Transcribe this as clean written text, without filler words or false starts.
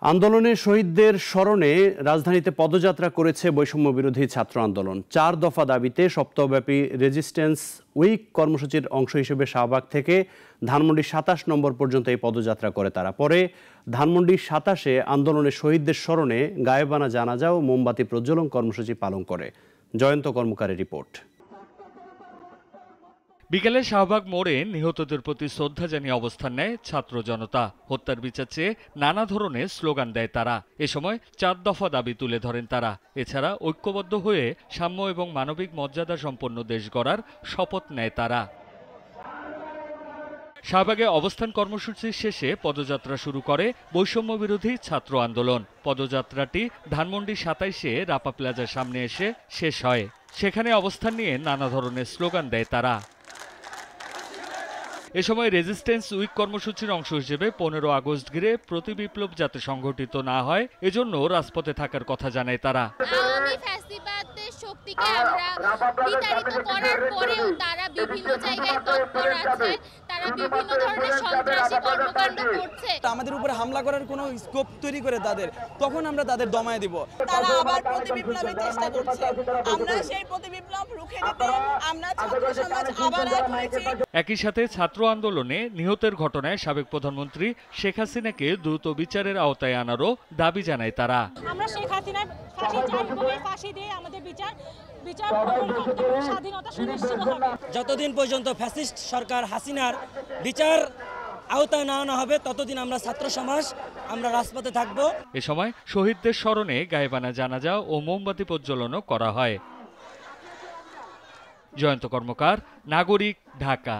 আন্দোলনে শহীদদের স্মরণে রাজধানীতে পদযাত্রা করেছে বৈষম্য বিরোধী ছাত্র আন্দোলন। ৪ দফা দাবিতে সপ্তাহব্যাপী রেজিস্ট্যান্স উইক কর্মসূচির অংশ হিসেবে শাহবাগ থেকে ধানমন্ডি ২৭ নম্বর পর্যন্ত এই পদযাত্রা করে তারা। পরে ধানমন্ডি ২৭-এ আন্দোলনের শহীদদের স্মরণে গায়েবানা জানাজা ও মোমবাতি প্রজ্বলন কর্মসূচি পালন করে। জয়ন্ত কর্মকারের রিপোর্ট। বিকেলে শাহবাগ মোড়ে নিহতদের প্রতি শ্রদ্ধা জানিয়ে অবস্থান নেয় ছাত্র জনতা। হত্যার বিচার চেয়ে নানা ধরনের স্লোগান দেয় তারা। এ সময় ৪ দফা দাবি তুলে ধরেন তারা। এছাড়া ঐক্যবদ্ধ হয়ে সাম্য এবং মানবিক মর্যাদা সম্পন্ন দেশ গড়ার শপথ নেয় তারা। শাহবাগে অবস্থান কর্মসূচির শেষে পদযাত্রা শুরু করে বৈষম্য বিরোধী ছাত্র আন্দোলন। পদযাত্রাটি ধানমন্ডি ২৭-এ রাপা প্লাজার সামনে এসে শেষ হয়। সেখানে অবস্থান নিয়ে নানা ধরনের স্লোগান দেয় তারা। এ সময় রেজিস্ট্যান্স উইক কর্মসূচির অংশ হিসেবে ১৫ আগস্ট ঘিরে প্রতিবিপ্লব যাতে সংঘটিত না হয় এজন্য রাজপথে থাকার কথা জানায় তারা। শক্তিকে আমরা বিতাড়িত করার পরেও তারা বিভিন্ন জায়গায় তৎপর আছে, তারা বিভিন্ন ধরনের সন্ত্রাসী কর্মকাণ্ড করছে। আমাদের উপরে হামলা করার কোনো স্কোপ তৈরি করে তাদের, তখন আমরা তাদের দমায় দিব। তারা আবার প্রতিবিপ্লবের চেষ্টা করছে। আমরা সেই প্রতিবিপ্লব রুখে দিতে আমরা ছাত্র সমাজ আবার এক হয়েছি। একই সাথে ছাত্র আন্দোলনে নিহতের ঘটনায় সাবেক প্রধানমন্ত্রী শেখ হাসিনাকে দ্রুত বিচারের আওতায় আনারও দাবি জানায় তারা। আমরা শেখ হাসিনার ফাঁসি দিয়ে আমাদের বিচার স্বাধীনতা সুনিশ্চিত হবে। যতদিন পর্যন্ত ফ্যাসিস্ট সরকার হাসিনার বিচার আওতায় না আনা হবে ততদিন আমরা ছাত্র সমাজ আমরা রাজপথে থাকব। এ সময় শহীদদের স্মরণে গায়েবানা জানাজা ও মোমবাতি প্রজ্বলনও করা হয়। জয়ন্ত কর্মকার, নাগরিক, ঢাকা।